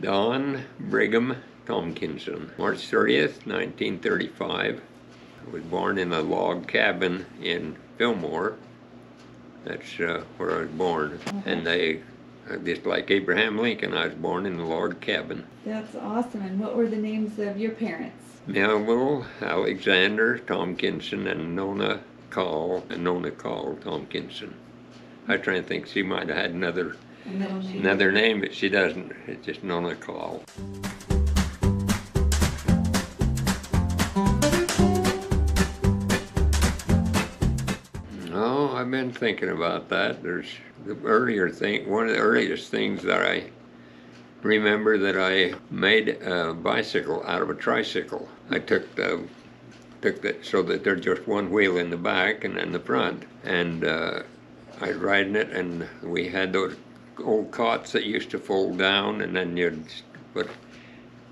Don Brigham Tompkinson, March 30th, 1935. I was born in a log cabin in Fillmore. That's where I was born. And just like Abraham Lincoln, I was born in a log cabin. That's awesome. And what were the names of your parents? Melville Alexander Tompkinson and Nona Call Tompkinson. I was trying to think she might have had another name, but she doesn't. It's just Nona Call. Oh, I've been thinking about that. There's one of the earliest things that I remember that I made a bicycle out of a tricycle. I took that so that there's just one wheel in the back and in the front, and I was riding it, and we had those old cots that used to fold down, and then but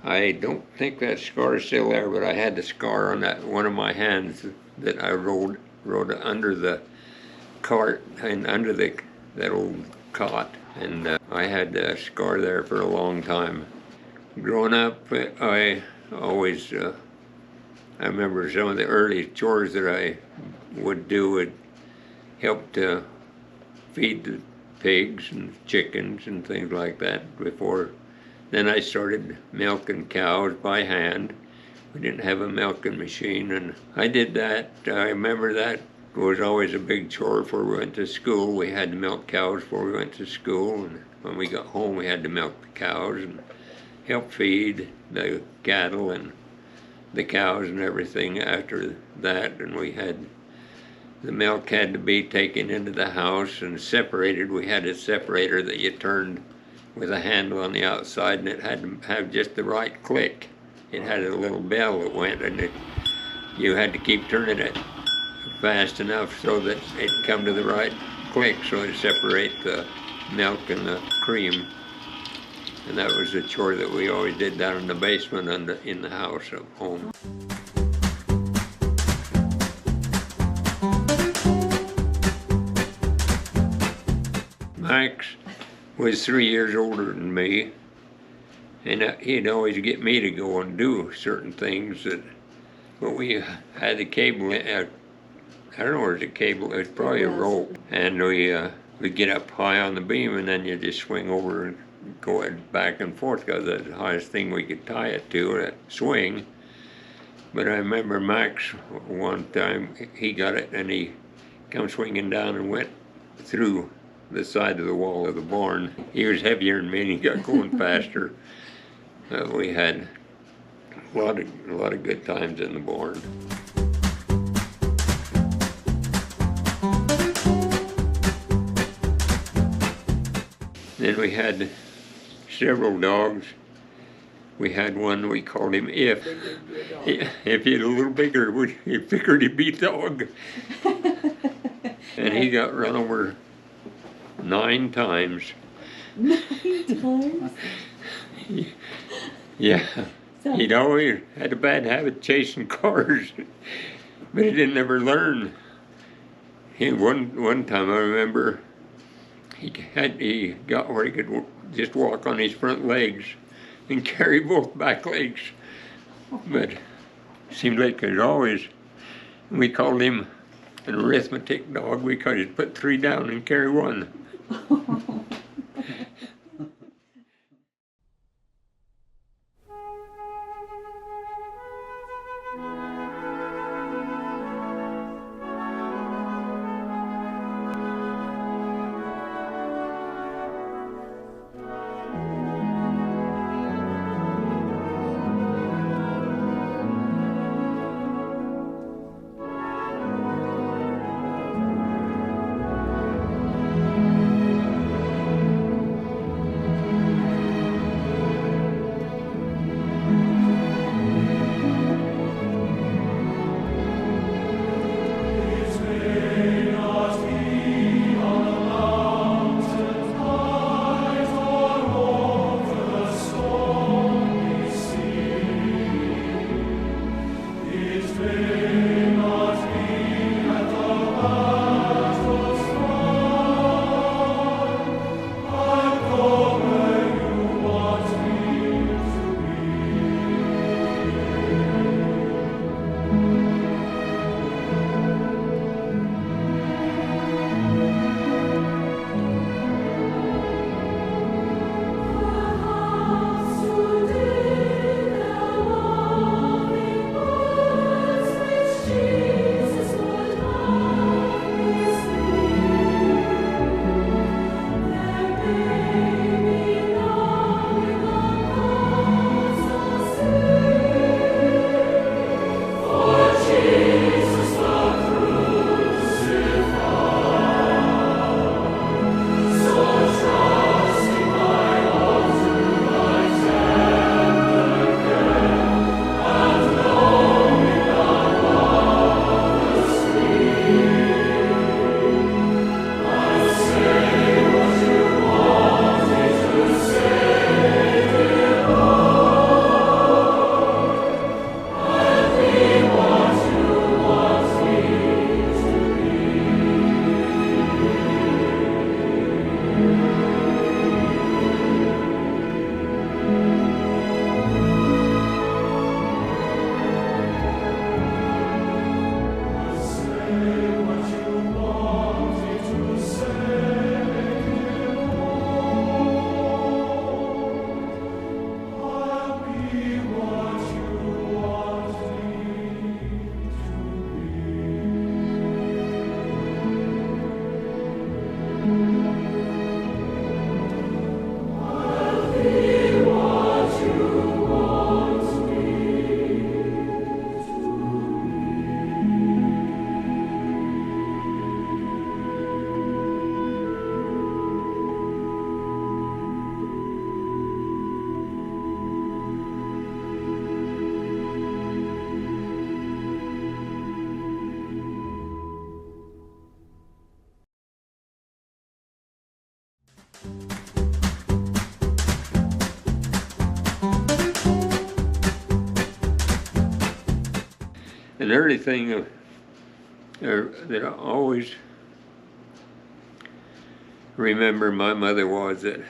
I don't think that scar is still there, but I had the scar on that one of my hands that I rode under the cart and under that old cot, and I had a scar there for a long time. Growing up, I always I remember some of the early chores that I would do would help to feed the pigs and chickens and things like that before. Then I started milking cows by hand. We didn't have a milking machine, and I did that. I remember that was always a big chore before we went to school. We had to milk cows before we went to school, and when we got home we had to milk the cows and help feed the cattle and the cows and everything after that. And the milk had to be taken into the house and separated. We had a separator that you turned with a handle on the outside, and it had to have just the right click. It had a little bell that went, and you had to keep turning it fast enough so that it'd come to the right click so it'd separate the milk and the cream. And that was a chore that we always did down in the basement in the house at home. Max was 3 years older than me, and he'd always get me to go and do certain things but we had the cable, I don't know where the cable, it was probably a rope, and we'd get up high on the beam, and then you just swing over and go back and forth, because that's the highest thing we could tie it to, that swing. But I remember Max, one time, he got it, and he come swinging down and went through the side of the wall of the barn. He was heavier than me, and he got going faster. We had a lot of good times in the barn. Then we had several dogs. We had one, we called him If. If he'd a little bigger, he figured he'd be dog. And he got run over 9 times. 9 times? Yeah. He'd always had a bad habit chasing cars, but he didn't ever learn. One time I remember he got where he could just walk on his front legs and carry both back legs. But it seemed like we called him an arithmetic dog because he'd put 3 down and carry 1. an early thing that I always remember my mother was that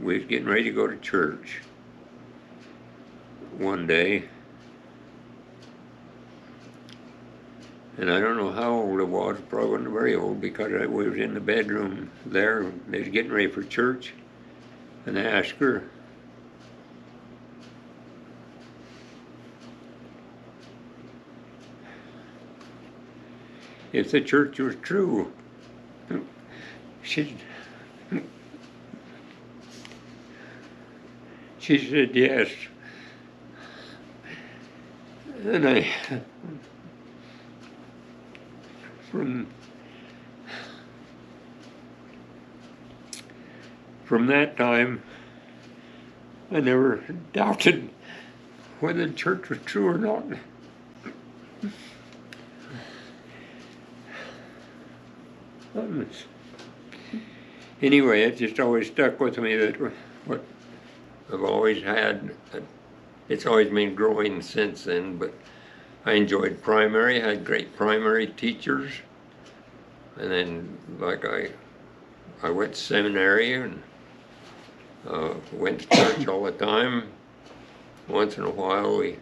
we was getting ready to go to church one day. And I don't know how old I was, probably wasn't very old, because we was in the bedroom there. They was getting ready for church. And I asked her, if the church was true. She said yes. And from that time, I never doubted whether the church was true or not. Anyway, it just always stuck with me that what I've always had, it's always been growing since then, but I enjoyed primary, had great primary teachers, and then like I went to seminary and went to church all the time. Once in a while we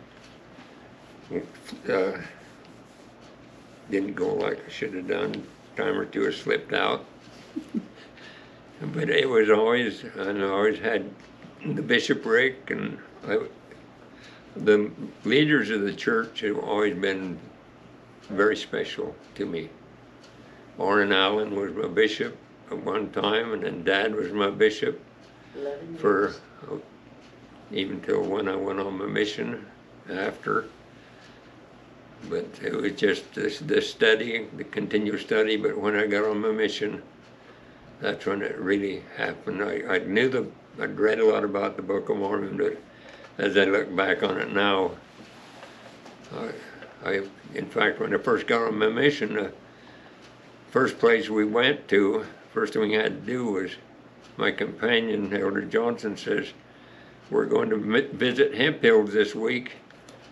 didn't go like I should have done. A time or two I slipped out. But it was always, and I always had the bishopric, and the leaders of the church have always been very special to me. Orrin Allen was my bishop at one time, and then Dad was my bishop for even till when I went on my mission after. But it was just the study, the continual study. But when I got on my mission, that's when it really happened. I knew I'd read a lot about the Book of Mormon, but as I look back on it now, in fact, when I first got on my mission, the first place we went to, first thing we had to do was, my companion, Elder Johnson, says, we're going to visit Hemp Hills this week.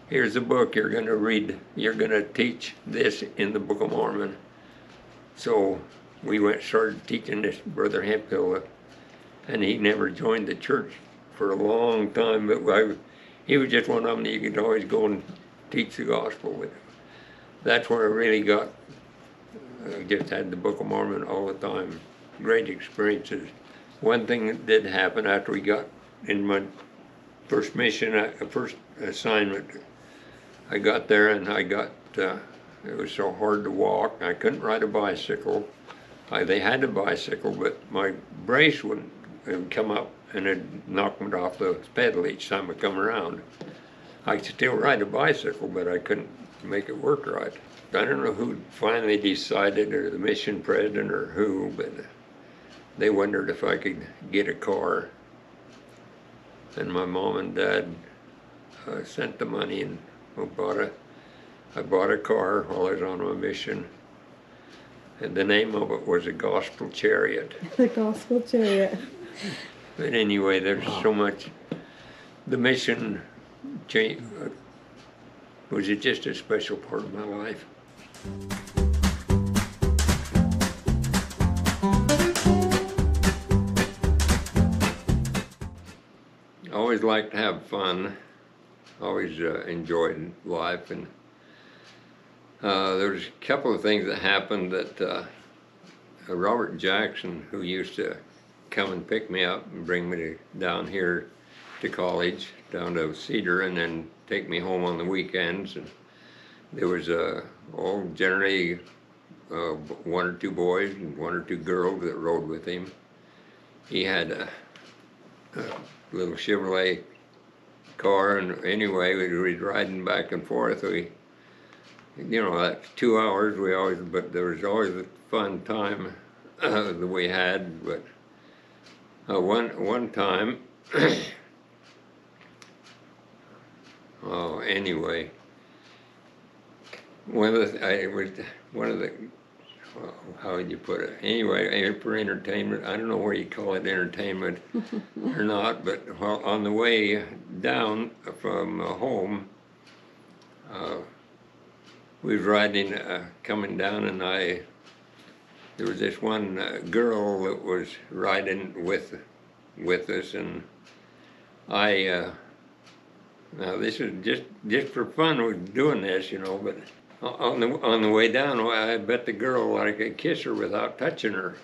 Here's a book you're going to read. You're going to teach this in the Book of Mormon. So we started teaching this Brother Hemphill, and he never joined the church for a long time, but he was just one of them that you could always go and teach the gospel with. That's where I really got, just had the Book of Mormon all the time. Great experiences. One thing that did happen after we got in my first mission, first assignment, I got there and it was so hard to walk. I couldn't ride a bicycle. They had a bicycle, but my brace wouldn't come up, and it knocked me off the pedal each time I come around. I could still ride a bicycle, but I couldn't make it work right. I don't know who finally decided, or the mission president or who, but they wondered if I could get a car. And my mom and dad sent the money, and I bought a car while I was on my mission. And the name of it was a Gospel Chariot. The Gospel Chariot. But anyway, there's so much. The mission was just a special part of my life. I always liked to have fun. Always enjoyed life, and there was a couple of things that happened that Robert Jackson, who used to come and pick me up and bring me down here to college, down to Cedar, and then take me home on the weekends. And there was generally one or two boys and one or two girls that rode with him. He had a little Chevrolet car, and anyway, we was riding back and forth. That's 2 hours. But there was always a fun time that we had. But one time, anyway, how would you put it? Anyway, for entertainment, I don't know where you call it entertainment or not, but on the way down from home, we was riding, coming down, and there was this one girl that was riding with us, and now this is just for fun, we're doing this, but on the way down, I bet the girl I could kiss her without touching her.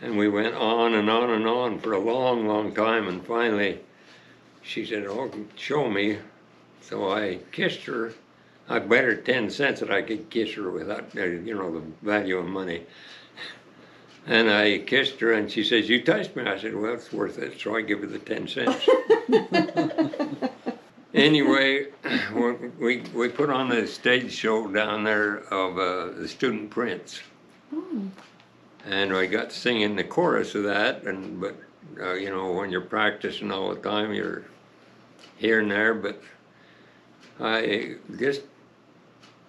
And we went on and on and on for a long, long time, and finally she said, "Oh, show me." So I kissed her. I bet her 10 cents that I could kiss her without, the value of money. And I kissed her, and she says, "You touched me." I said, "Well, it's worth it." So I give her the 10 cents. Anyway, we put on a stage show down there of the Student Prince. Oh. And I got singing the chorus of that, but when you're practicing all the time, you're here and there. But I just,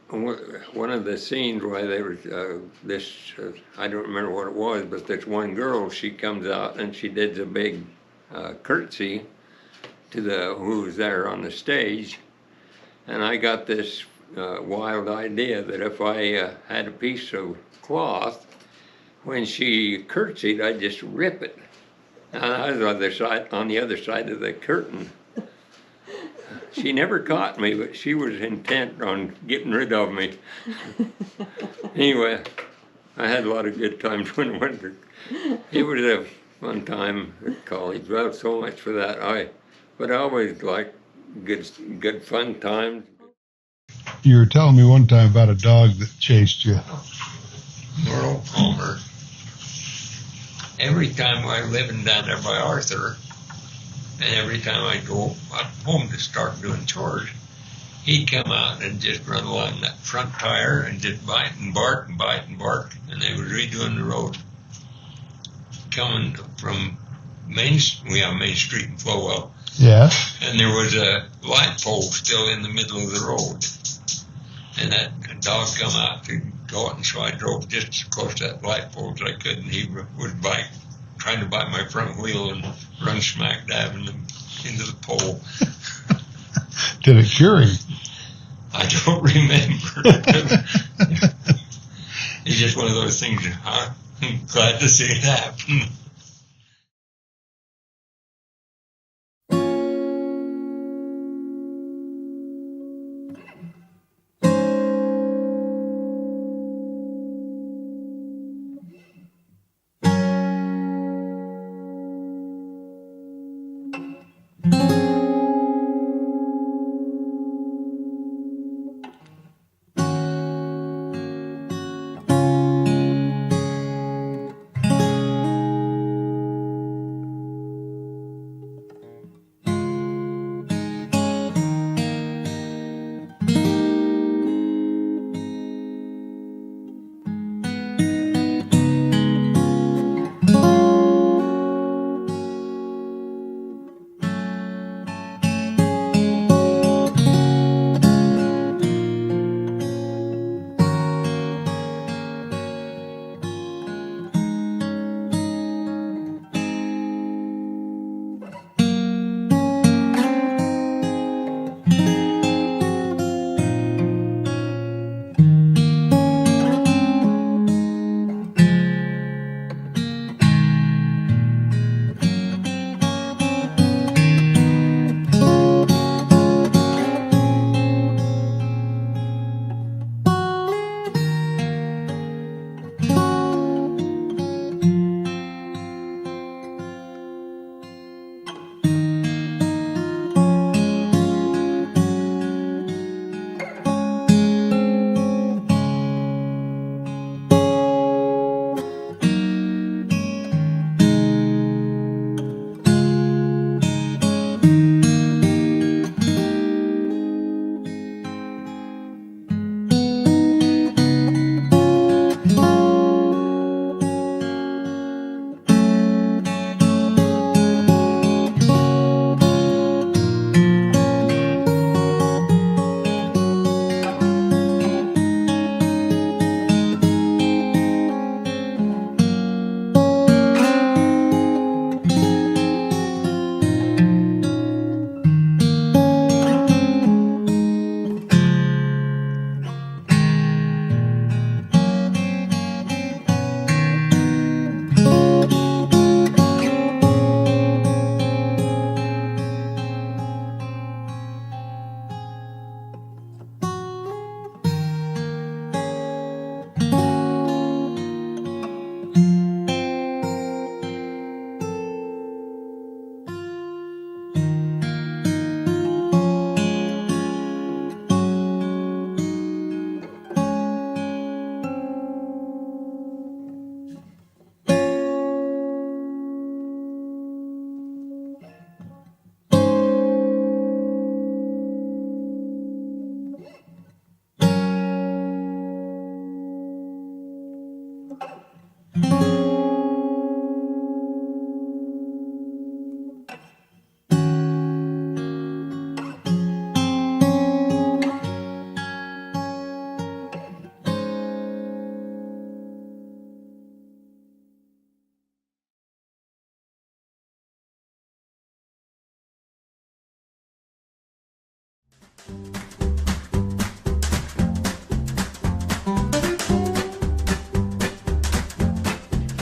one of the scenes where there was I don't remember what it was, but this one girl, she comes out and she did a big curtsy to who was there on the stage. And I got this wild idea that if I had a piece of cloth, when she curtsied, I'd just rip it. And I was on the other side of the curtain. She never caught me, but she was intent on getting rid of me. Anyway, I had a lot of good times when I went to. It was a fun time at college. Well, so much for that. But I always liked good fun times. You were telling me one time about a dog that chased you. Merle Palmer. Every time I was living down there by Arthur, and every time I'd go up home to start doing chores, he'd come out and just run along that front tire and just bite and bark and bite and bark, and they was redoing the road. Coming from Main Street in Flowell. Yeah. And there was a light pole still in the middle of the road. And that dog come out to go it, and so I drove just as close to that light pole as I could, and he was trying to bite my front wheel and run smack dab into the pole. Did it cure him? I don't remember. It's just one of those things, I'm glad to see it happen.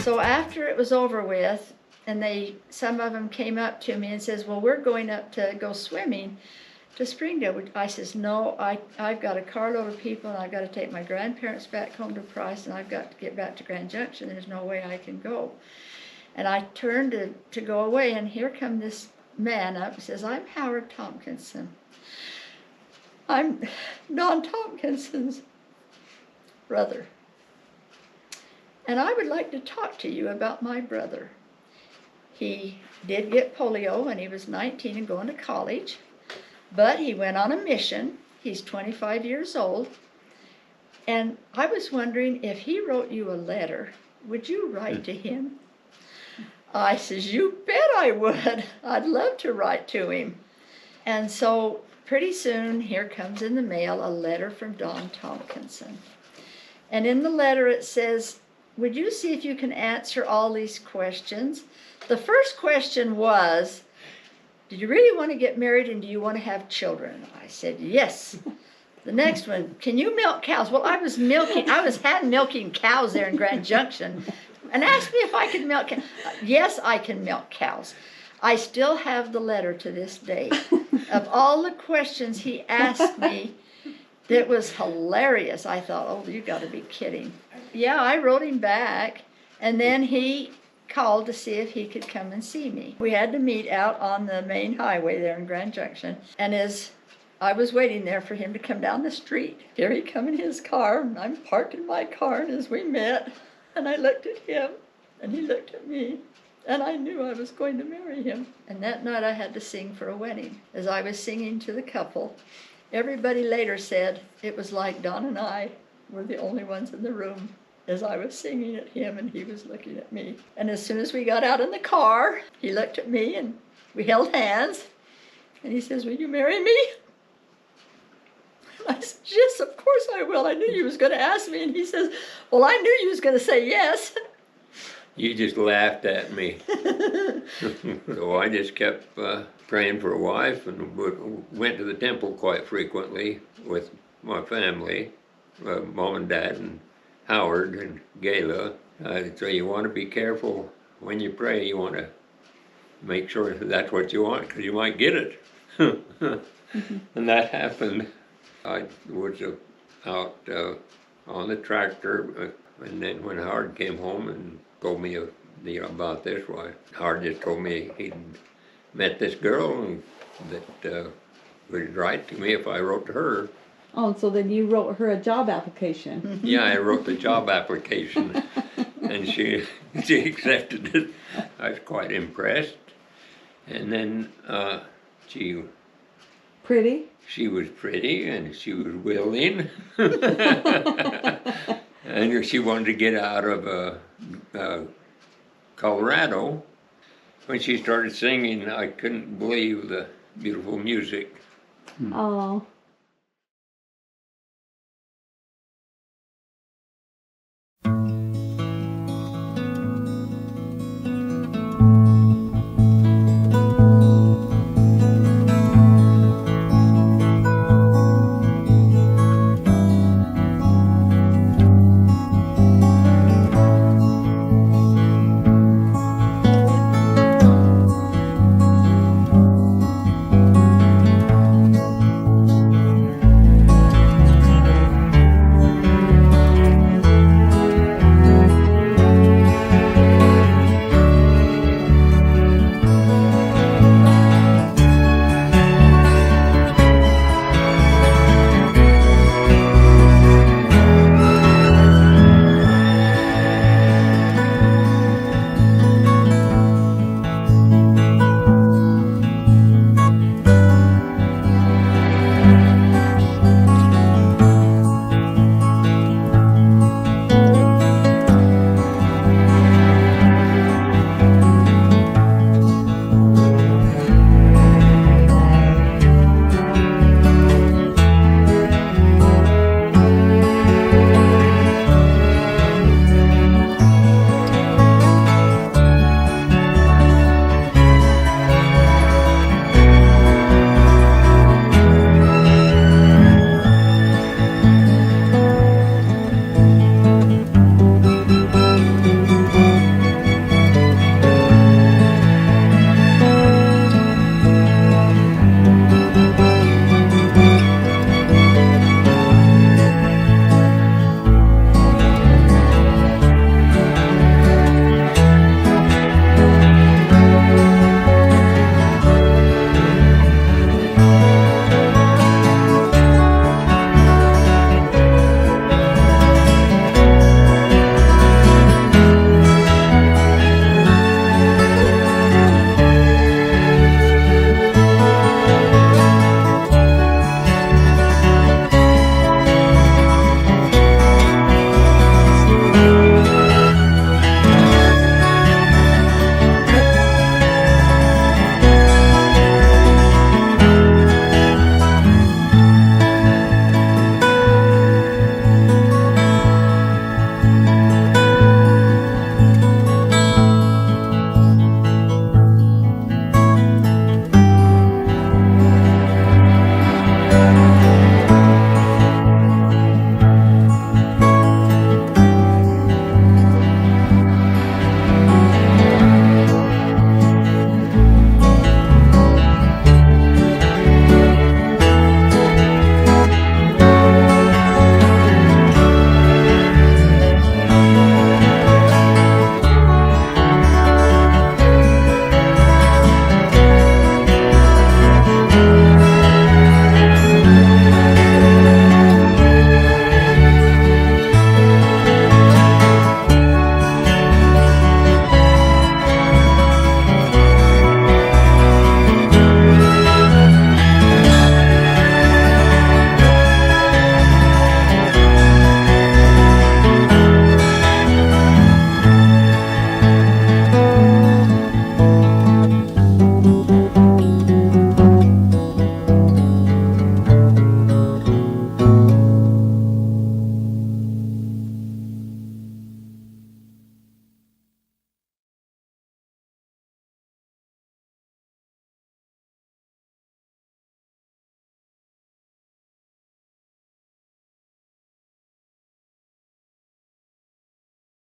So after it was over with, and some of them came up to me and says, well, we're going up to go swimming to Springdale. I says, no, I've got a carload of people, and I've got to take my grandparents back home to Price, and I've got to get back to Grand Junction. There's no way I can go. And I turned to go away, and here come this man up and says, I'm Howard Tompkinson. I'm Don Tompkinson's brother. And I would like to talk to you about my brother. He did get polio when he was 19 and going to college, but he went on a mission. He's 25 years old. And I was wondering, if he wrote you a letter, would you write to him? I says, you bet I would. I'd love to write to him. And so pretty soon, here comes in the mail a letter from Don Tompkinson. And in the letter it says, would you see if you can answer all these questions? The first question was, do you really want to get married and do you want to have children? I said, yes. The next one, can you milk cows? Well, I was hand milking cows there in Grand Junction, and asked me if I could milk cows. Yes, I can milk cows. I still have the letter to this day. Of all the questions he asked me, it was hilarious. I thought, oh, you got to be kidding. Yeah, I wrote him back, and then he called to see if he could come and see me. We had to meet out on the main highway there in Grand Junction, and as I was waiting there for him to come down the street, here he come in his car, and I'm parked in my car, and as we met, and I looked at him, and he looked at me, and I knew I was going to marry him. And that night I had to sing for a wedding. As I was singing to the couple, everybody later said it was like Don and I were the only ones in the room as I was singing at him and he was looking at me. And as soon as we got out in the car, he looked at me and we held hands. And he says, will you marry me? And I said, yes, of course I will. I knew you was going to ask me. And he says, well, I knew you was going to say yes. You just laughed at me. So I just kept praying for a wife and went to the temple quite frequently with my family, mom and dad and Howard and Gayla. So you want to be careful when you pray. You want to make sure that's what you want, because you might get it. And that happened. I was out on the tractor, and then when Howard came home and told me about this, why, Howard just told me he'd met this girl and that would write to me if I wrote to her. Oh, so then you wrote her a job application. Yeah, I wrote the job application, and she accepted it. I was quite impressed. And then she was pretty, and she was willing, and she wanted to get out of Colorado. When she started singing, I couldn't believe the beautiful music. Oh.